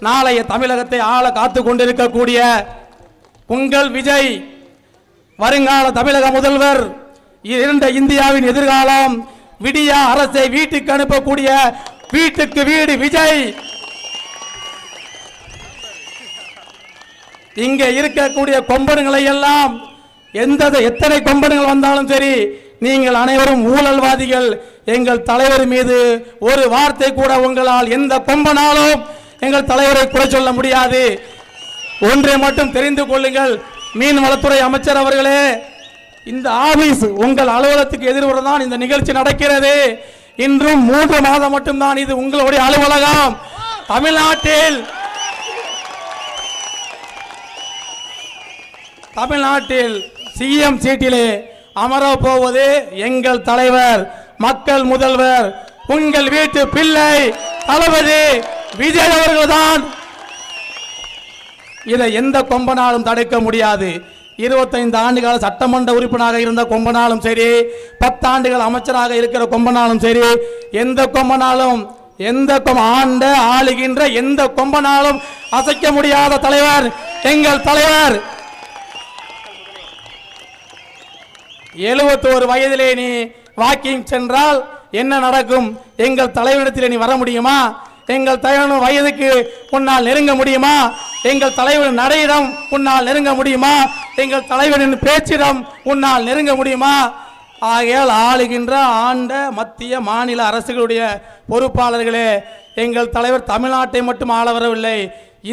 நாளைய தமிழகத்தை ஆள காத்து கொண்டிருக்கக்கூடிய உங்கள் விஜய், வருங்கால தமிழக முதல்வர், இரண்ட இந்தியாவின் எதிர்காலம், விடிய அரசை வீட்டுக்கு அனுப்பக்கூடிய வீட்டுக்கு வீடு விஜய். இங்கே இருக்கக்கூடிய கொம்பன்களை எல்லாம் எத்தனை கொம்பன்கள் வந்தாலும் சரி, நீங்கள் அனைவரும் ஊழல்வாதிகள். எங்கள் தலைவர் மீது ஒரு வார்த்தை கூட உங்களால் எந்த கொம்பனாலும் எங்கள் தலைவரை குறை சொல்ல முடியாது. ஒன்றை மட்டும் தெரிந்து கொள்ளுங்கள், மீன்வளத்துறை அமைச்சர் அவர்களே, இந்த ஆபீஸ் உங்கள் அலுவலகத்துக்கு எதிர்வரதான் இந்த நிகழ்ச்சி நடக்கிறது. இன்றும் 3 மாதம் மட்டும்தான் இது உங்களுடைய அலுவலகம். தமிழ்நாட்டில் சிஎம் சீட்டிலே அமரப் போவது எங்கள் தலைவர், மக்கள் முதல்வர், உங்கள் வீட்டு பிள்ளை தளபதி விஜய் அவர்கள்தான். இதை எந்த கொம்பனாலும் தடுக்க முடியாது. 25 ஆண்டுகால சட்டமன்ற உறுப்பினராக இருந்த கொம்பனாலும் சரி, 10 ஆண்டுகள் அமைச்சராக இருக்கிற கொம்பனாலும் சரி, எந்த கொம்பனாலும் ஆளுகின்ற எந்த கொம்பனாலும் அசைக்க முடியாத தலைவர் எங்கள் தலைவர். 71 வயதிலே நீ வாக்கிங் சென்றால் என்ன நடக்கும்? எங்கள் தலைவரிடத்தில் நீ வர முடியுமா? எங்கள் தலைவர் வயதுக்கு உன்னால் நெருங்க முடியுமா? எங்கள் தலைவரின் நடையிடம் உன்னால் நெருங்க முடியுமா? எங்கள் தலைவரின் பேச்சிடம் உன்னால் நெருங்க முடியுமா? ஆகையால் ஆளுகின்ற ஆண்ட மத்திய மாநில அரசுகளுடைய பொறுப்பாளர்களே, எங்கள் தலைவர் தமிழ்நாட்டை மட்டும் ஆள வரவில்லை,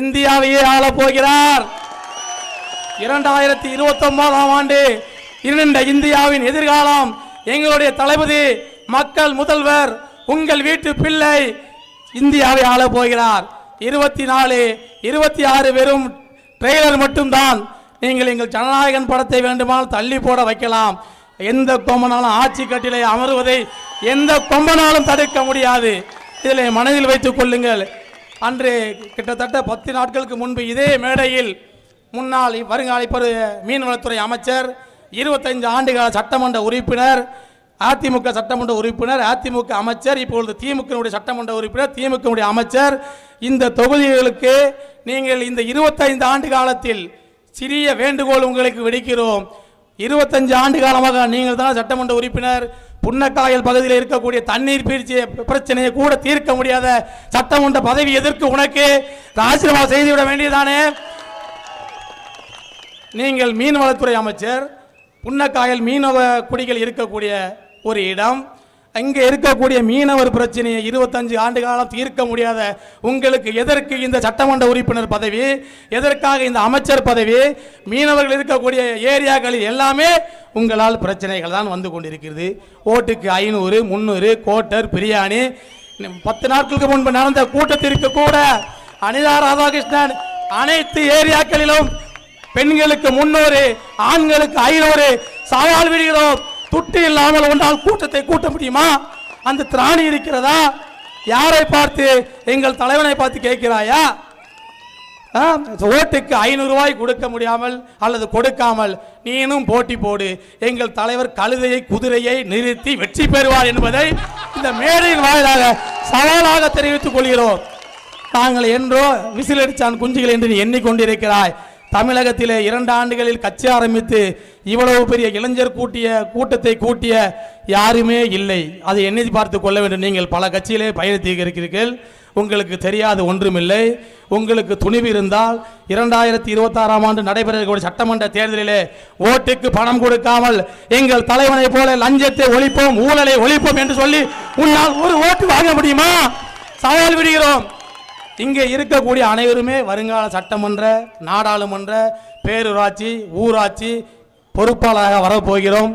இந்தியாவையே ஆளப் போகிறார். 2029ஆம் ஆண்டு இருண்ட இந்தியாவின் எதிர்காலம் எங்களுடைய தளபதி, மக்கள் முதல்வர், உங்கள் வீட்டு பிள்ளை இந்தியாவை ஆள போகிறார். 24, 26 வெறும் ட்ரெய்லர் மட்டும்தான். நீங்கள் எங்கள் ஜனநாயகன் படத்தை வேண்டுமானால் தள்ளி போட வைக்கலாம். எந்த கொம்பனாலும் ஆட்சி கட்டிலே அமர்வதை எந்த கொம்பனாலும் தடுக்க முடியாது. இதில் மனதில் வைத்துக் கொள்ளுங்கள். அன்று கிட்டத்தட்ட 10 நாட்களுக்கு முன்பு இதே மேடையில் முன்னாள் வருங்கால மீன்வளத்துறை அமைச்சர், 25 ஆண்டுகால சட்டமன்ற உறுப்பினர், அதிமுக சட்டமன்ற உறுப்பினர், அதிமுக அமைச்சர், இப்பொழுது திமுக சட்டமன்ற உறுப்பினர், திமுக அமைச்சர், இந்த தொகுதிகளுக்கு நீங்கள் இந்த 25 ஆண்டு காலத்தில் சிறிய வேண்டுகோள் உங்களுக்கு விடுக்கிறோம். 25 ஆண்டு காலமாக நீங்கள் தான் சட்டமன்ற உறுப்பினர். புன்னக்காயல் பகுதியில் இருக்கக்கூடிய தண்ணீர் பீழ்ச்சி பிரச்சனையை கூட தீர்க்க முடியாத சட்டமன்ற பதவி எதற்கு உனக்கு? ராஜினாமா செய்துவிட வேண்டியதானே? நீங்கள் மீன்வளத்துறை அமைச்சர், புன்னக்காயல் மீனவ குடிகள் இருக்கக்கூடிய ஒரு இடம், அங்கே இருக்கக்கூடிய மீனவர் பிரச்சனையை 25 ஆண்டு காலம் தீர்க்க முடியாத உங்களுக்கு எதற்கு இந்த சட்டமன்ற உறுப்பினர் பதவி? எதற்காக இந்த அமைச்சர் பதவி? மீனவர்கள் இருக்கக்கூடிய ஏரியாக்களில் எல்லாமே உங்களால் பிரச்சனைகள் தான் வந்து கொண்டிருக்கிறது. ஓட்டுக்கு 500, 300 கோட்டர் பிரியாணி. 10 நாட்களுக்கு முன்பு நடந்த கூட்டத்திற்கு கூட அனிதா ராதாகிருஷ்ணன் அனைத்து ஏரியாக்களிலும் பெண்களுக்கு 300, ஆண்களுக்கு 500 சவால் விடுகிறோம். துட்டு இல்லாமல் ஒன்றால் கூட்டத்தை கூட்ட முடியுமா? அந்த திராணி இருக்கிறதா? யாரை பார்த்து? எங்கள் தலைவனை பார்த்து கேட்கிறாயா? ஓட்டுக்கு 500 ரூபாய் கொடுக்க முடியாமல் அல்லது கொடுக்காமல் நீனும் போட்டி போடு. எங்கள் தலைவர் கழுதையை குதிரையை நிறுத்தி வெற்றி பெறுவார் என்பதை இந்த மேடையின் வாயிலாக சவாலாக தெரிவித்துக் கொள்கிறோம். நாங்கள் என்றோ விசிலடிச்சான் குஞ்சுகள் என்று நீ எண்ணிக்கொண்டிருக்கிறாய். தமிழகத்திலே 2 ஆண்டுகளில் கட்சி ஆரம்பித்து இவ்வளவு பெரிய இளைஞர் கூட்டத்தை கூட்டிய யாருமே இல்லை. அதை எண்ணி பார்த்து கொள்ள வேண்டும். நீங்கள் பல கட்சியிலே பயணித்திருக்கிறீர்கள், உங்களுக்கு தெரியாது ஒன்றுமில்லை. உங்களுக்கு துணிவு இருந்தால் 2026ஆம் ஆண்டு நடைபெறக்கூடிய சட்டமன்ற தேர்தலிலே ஓட்டுக்கு பணம் கொடுக்காமல் எங்கள் தலைவனை போல லஞ்சத்தை ஒழிப்போம், ஊழலை ஒழிப்போம் என்று சொல்லி உன்னால் ஒரு ஓட்டு வாங்க முடியுமா? சவால் விடுகிறோம். இங்கே இருக்கக்கூடிய அனைவருமே வருங்கால சட்டமன்ற, நாடாளுமன்ற, பேரூராட்சி, ஊராட்சி பொறுப்பாளராக வரப்போகிறோம்.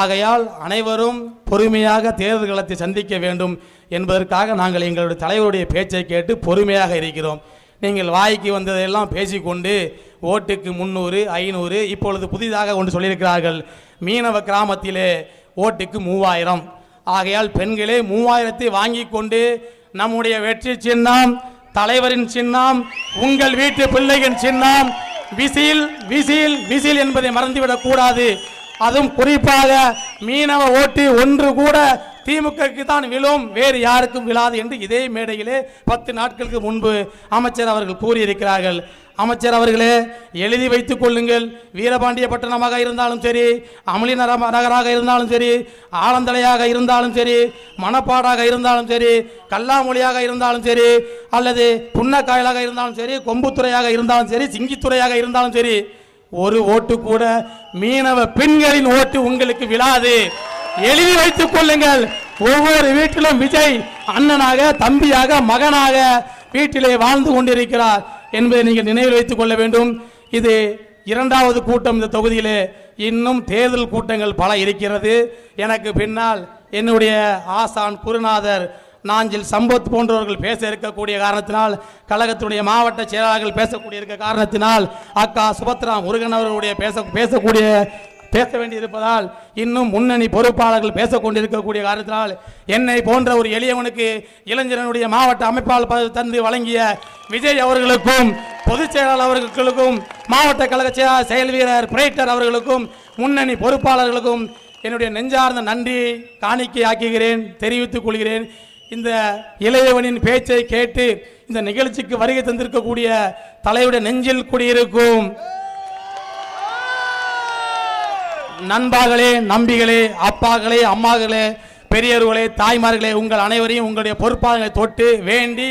ஆகையால் அனைவரும் பொறுமையாக தேர்தல் களத்தை சந்திக்க வேண்டும் என்பதற்காக நாங்கள் எங்களுடைய தலைவருடைய பேச்சை கேட்டு பொறுமையாக இருக்கிறோம். நீங்கள் வாய்க்கு வந்ததையெல்லாம் பேசிக்கொண்டு ஓட்டுக்கு 300, 500, இப்பொழுது புதிதாக ஒன்று சொல்லியிருக்கிறார்கள், மீனவ கிராமத்திலே ஓட்டுக்கு 3000. ஆகையால் பெண்களே 3000 வாங்கி கொண்டு நம்முடைய வெற்றி சின்னம், தலைவரின் சின்னம், உங்கள் வீட்டு பிள்ளையின் சின்னம் விசில் விசில் விசில் என்பதை மறந்துவிடக் கூடாது. அதுவும் குறிப்பாக மீனவ ஓட்டு ஒன்று கூட திமுகக்கு தான் விழும், வேறு யாருக்கும் விழாது என்று இதே மேடையிலே 10 நாட்களுக்கு முன்பு அமைச்சர் அவர்கள் கூறியிருக்கிறார்கள். அமைச்சர் அவர்களே, எழுதி வைத்துக் கொள்ளுங்கள். வீரபாண்டிய பட்டணமாக இருந்தாலும் சரி, அமளி நகராக இருந்தாலும் சரி, ஆலந்தலையாக இருந்தாலும் சரி, மணப்பாடாக இருந்தாலும் சரி, கல்லாமொழியாக இருந்தாலும் சரி, அல்லது புன்னக்காயலாக இருந்தாலும் சரி, கொம்புத்துறையாக இருந்தாலும் சரி, சிங்கித்துறையாக இருந்தாலும் சரி, ஒரு ஓட்டு கூட மீனவ பெண்களின் ஓட்டு உங்களுக்கு விழாது. எழுதி வைத்துக் கொள்ளுங்கள். ஒவ்வொரு வீட்டிலும் விஜய் அண்ணனாக, தம்பியாக, மகனாக வீட்டிலே வாழ்ந்து கொண்டிருக்கிறார் என்பதை நீங்கள் நினைவில் வைத்துக் கொள்ள வேண்டும். இது 2வது கூட்டம். இந்த தொகுதியிலே இன்னும் தேர்தல் கூட்டங்கள் பல இருக்கிறது. எனக்கு பின்னால் என்னுடைய ஆசான் குருநாதர் நாஞ்சில் சம்பத் போன்றவர்கள் பேச இருக்கக்கூடிய காரணத்தினால், கழகத்தினுடைய மாவட்ட செயலாளர்கள் பேசக்கூடிய இருக்க காரணத்தினால், அக்கா சுபத்ரா முருகன் அவர்களுடைய பேச வேண்டியிருப்பதால், இன்னும் முன்னணி பொறுப்பாளர்கள் பேசக்கொண்டிருக்கக்கூடிய காரணத்தினால், என்னை போன்ற ஒரு எளியவனுக்கு இளைஞரனுடைய மாவட்ட அமைப்பாளர் தந்து வழங்கிய விஜய் அவர்களுக்கும், பொதுச் செயலாளர் அவர்களுக்கும், மாவட்ட கழக செயல் வீரர் பிரைட்டர் அவர்களுக்கும், முன்னணி பொறுப்பாளர்களுக்கும் என்னுடைய நெஞ்சார்ந்த நன்றி காணிக்கை ஆக்குகிறேன், தெரிவித்துக் கொள்கிறேன். இந்த இளையவனின் பேச்சை கேட்டு இந்த நிகழ்ச்சிக்கு வருகை தந்திருக்கக்கூடிய தலைவருடைய நெஞ்சில் குடியிருக்கும் நண்பார்களே, நம்பிகளே, அப்பாக்களே, அம்மாக்களே, பெரியவர்களே, தாய்மார்களே, உங்கள் அனைவரையும் உங்களுடைய பொறுப்பாளர்களை தொட்டு வேண்டி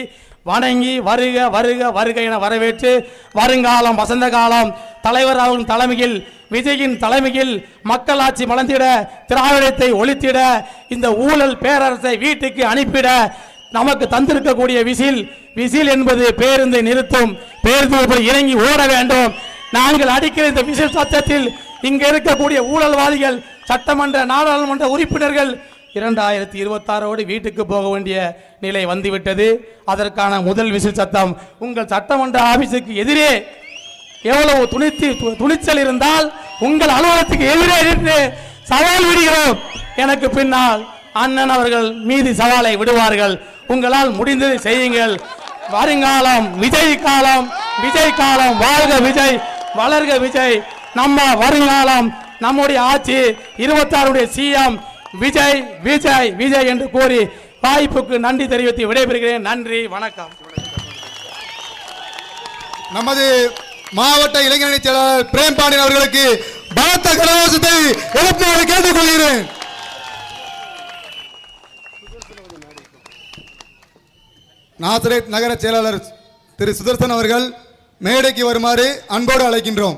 வணங்கி வருக வருக வருக என வரவேற்று, வருங்காலம் வசந்த காலம் தலைவர் அவர்களின் தலைமையில், விஜயின் தலைமையில் மக்களாட்சி மலர்ந்திட, திராவிடத்தை ஒழித்திட, இந்த ஊழல் பேரரசை வீட்டுக்கு அனுப்பிட நமக்கு தந்திருக்கக்கூடிய விசில் என்பது பேருந்தை நிறுத்தும். பேருந்து இறங்கி ஓட வேண்டும். நாங்கள் அடிக்கிற இந்த விசில் சத்தத்தில் இங்க இருக்கக்கூடிய ஊழல்வாதிகள், சட்டமன்ற நாடாளுமன்ற உறுப்பினர்கள் 2026 வீட்டுக்கு போக வேண்டிய நிலை வந்துவிட்டது. அதற்கான முதல் விசில் சத்தம் உங்கள் சட்டமன்ற ஆபீஸுக்கு எதிரே எவ்வளவு துணிச்சல் இருந்தால் உங்கள் அலுவலகத்துக்கு எதிரே இருந்து சவால் விடுகிறோம். எனக்கு பின்னால் அண்ணன் அவர்கள் மீது சவாலை விடுவார்கள். உங்களால் முடிந்ததை செய்யுங்கள். வருங்காலம் விஜய் காலம், விஜய் காலம். வாழ்க விஜய், வளர்க விஜய். நம்ம வருங்காலம், நம்முடைய ஆட்சி 26 சிஎம் விஜய் விஜய் விஜய் என்று கூறி வாய்ப்புக்கு நன்றி தெரிவித்து விடைபெறுகிறேன். நன்றி, வணக்கம். நமது மாவட்ட இளைஞரணி செயலாளர் பிரேம்பாண்டியன் அவர்களுக்கு பலத்த கரகோஷத்தை எழுப்புமாறு கேட்டுக்கொள்கிறேன். நாசரேத் நகர செயலாளர் திரு சுதர்சன் அவர்கள் மேடைக்கு வருமாறு அன்போடு அழைக்கின்றோம்.